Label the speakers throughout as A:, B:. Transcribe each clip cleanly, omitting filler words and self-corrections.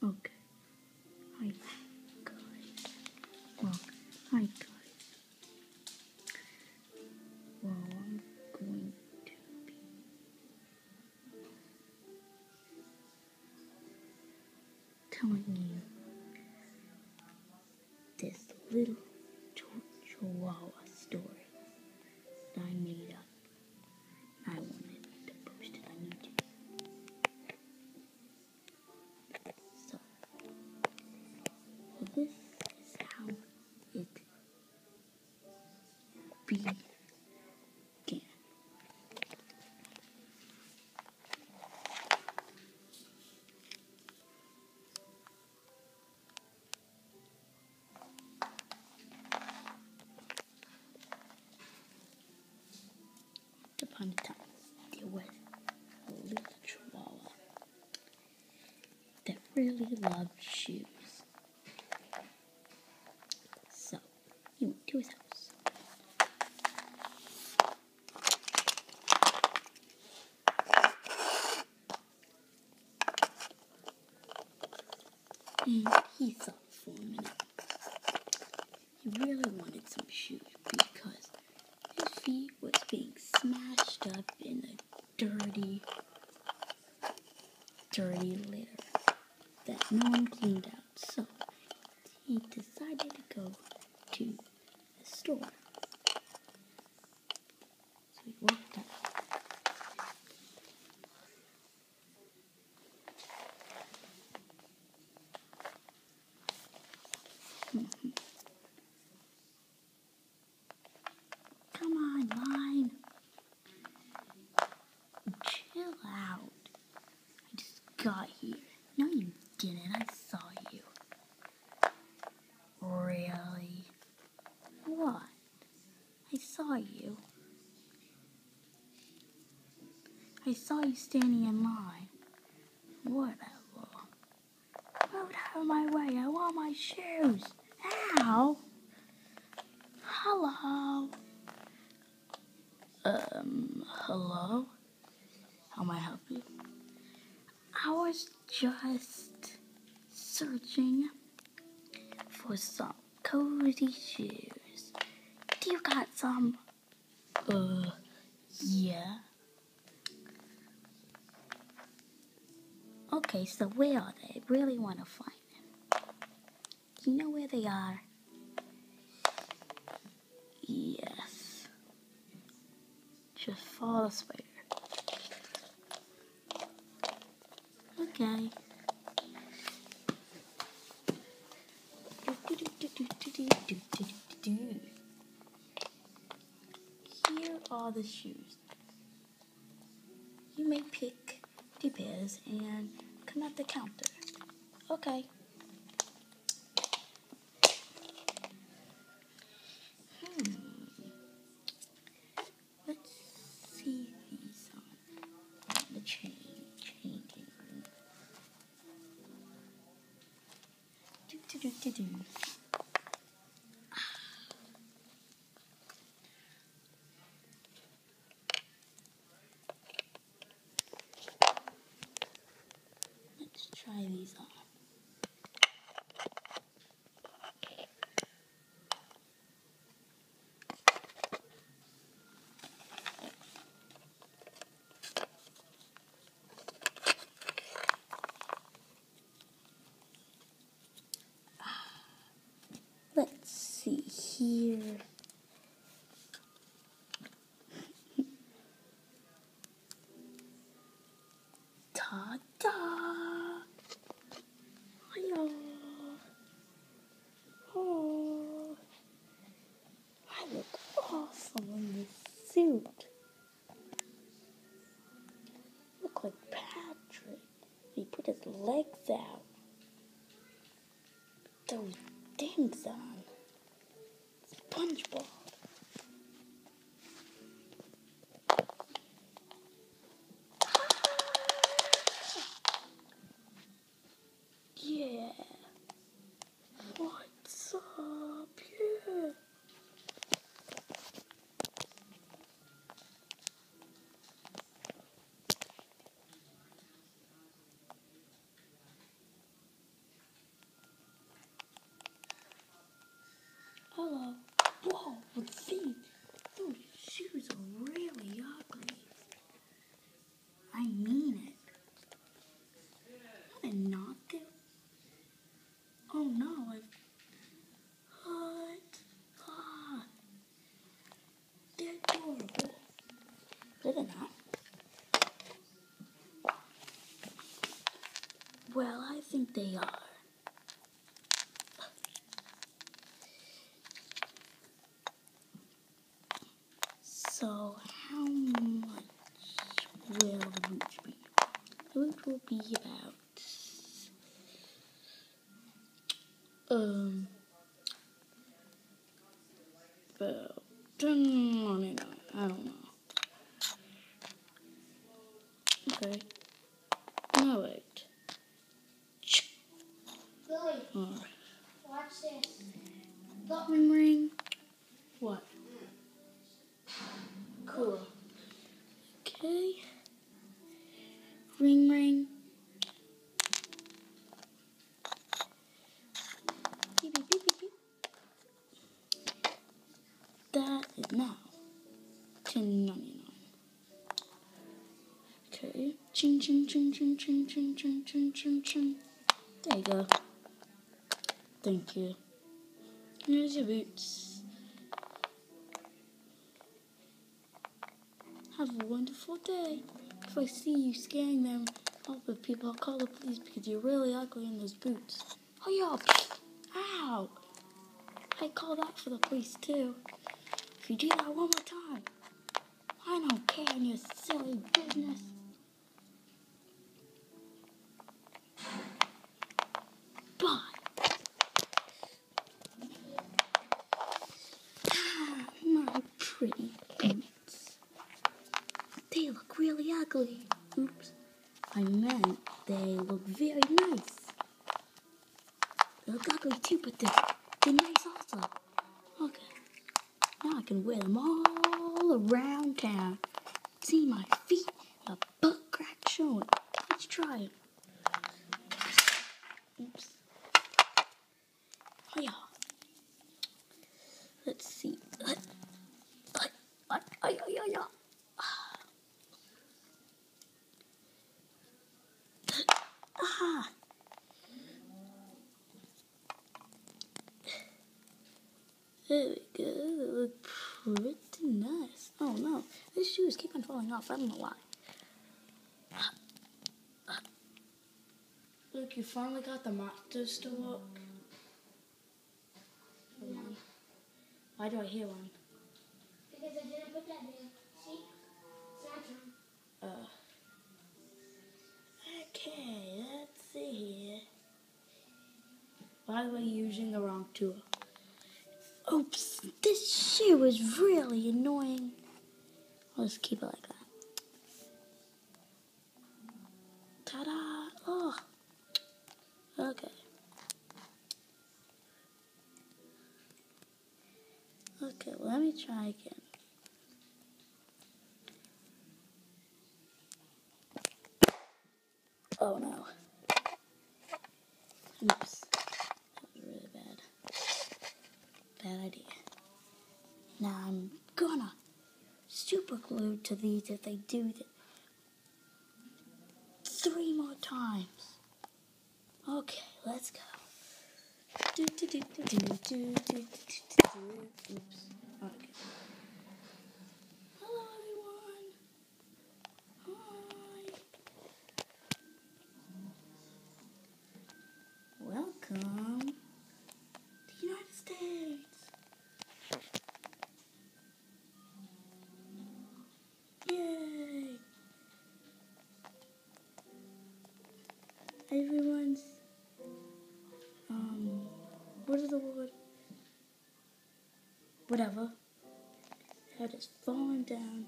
A: Okay. Hi guys. Well, hi guys. Well, I'm going to be telling you this little chihuahua story that I made up. I wanted to post it on YouTube. So, this is how it began. Upon a time, there was a little chihuahua that really loved shoes. So, he went to his house. And he thought for a minute. He really wanted some shoes because his feet was being smashed up in a dirty litter that no one cleaned out. So he decided to go to the store. So he walked out. Come on, Line. Chill out. I just got here. No, you didn't. I saw you. Really? What? I saw you. I saw you standing in line. Whatever. Out of my way. I want my shoes. Ow. Hello. Hello? How may I help you? I was just searching for some cozy shoes. Do you got some? Yeah. Okay, so where are they? I really want to find them. Do you know where they are? Yes. Just follow the spider. Okay. Here are the shoes. You may pick the pairs and come at the counter. Okay. Let's see these on the changing room. Do. Let's try these on. Let's see here. Ta-da! Hiya! Oh, I look awesome in this suit. Look like Patrick. He put his legs out. Those things on. SpongeBob. Yeah. What's up? Yeah. think they are? So, how much will the boots be? The boots will be about about $10.99. I don't know. Okay. No wait.
B: Lily,
A: Alright.
B: watch this.
A: Ring ring. What? Cool. Okay. Ring ring. Beep, beep, beep, beep, beep. That is now $10.99. Okay. Ching ching ching ching ching ching ching ching ching ching. There you go. Thank you. Here's your boots. Have a wonderful day. If I see you scaring them, help the people, I'll call the police because you're really ugly in those boots. Oh yeah. Ow. I called out for the police too. If you do that one more time, I don't care in your silly business. Bye. My pretty boots. They look really ugly. Oops. I meant they look very nice. They look ugly too, but they're nice also. Okay. Now I can wear them all around town. See my feet, my butt crack showing. Let's try it. Oops. Oh yeah. Let's see. Ah. There we go. They look pretty nice. Oh no, these shoes keep on falling off. I don't know why. Look, you finally got the mattress to work.
B: No,
A: Why do I hear one?
B: because I didn't put that there. See? It's not time.
A: Okay, let's see here. Why were you using the wrong tool? Oops, this shoe is really annoying. I'll just keep it like that. Ta-da! Oh, okay. Okay, well, let me try again. Oh no. Oops. That was really bad. Bad idea. Now I'm gonna super glue to these if they do that 3 more times. Okay, let's go. Oops. Okay. Hello everyone. Hi. Welcome to the United States. Yay! Everyone's what is the word? Whatever. Head is falling down.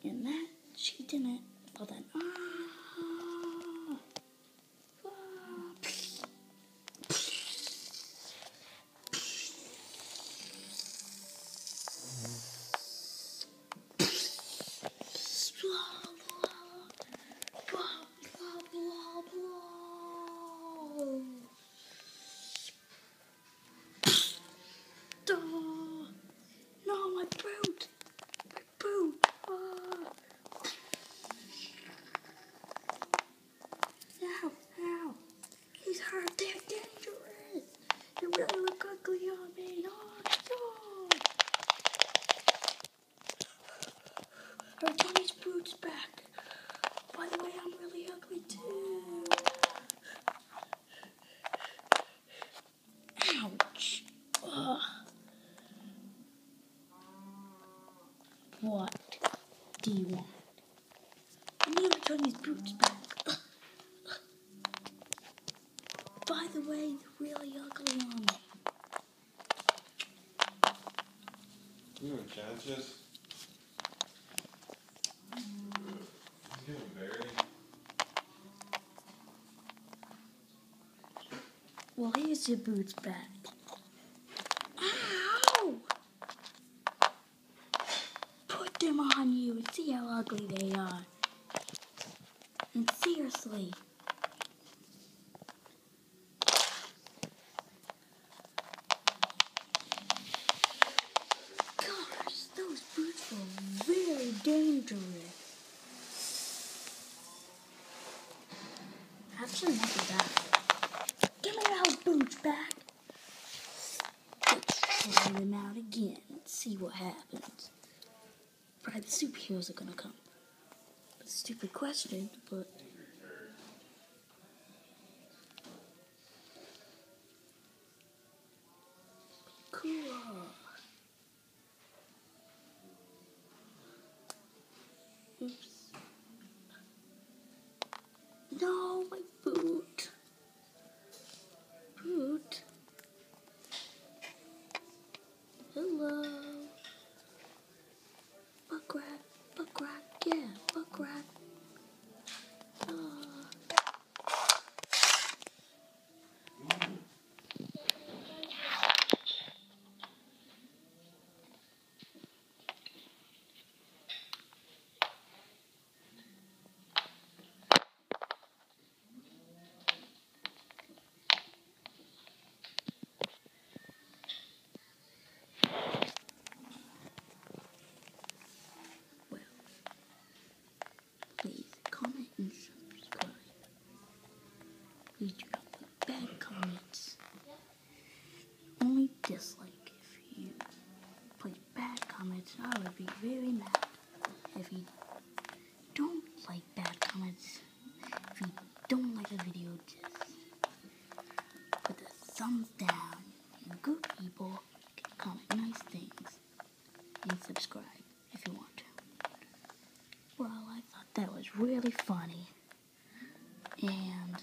A: And that she didn't. Well then. No, my boot! My boot! Ow, ow! These hurt, they're dangerous! You really look ugly on me! Oh, no! I want these boots back! By the way, Me too. Ouch. Ugh. What do you want? I need to return these boots back. By the way, they're really ugly on me.
C: Muchachos. He's getting very.
A: Well, here's your boots back. Ow! Put them on you and see how ugly they are. And seriously. Gosh, those boots were very dangerous. Actually, not too bad. Give me those boots back. Let's try them out again and see what happens. Probably the superheroes are gonna come. Stupid question, but cool. Oops. No, my boot. Boot. Hello. Buck rat, yeah, buck rat. Well, please comment and subscribe. Please do not put bad comments. Only dislike if you put bad comments. I would be very mad. If you don't like bad comments, if you don't like a video, just put the thumbs down. And good people can comment nice things and subscribe if you want to. Well, I thought that was really funny, and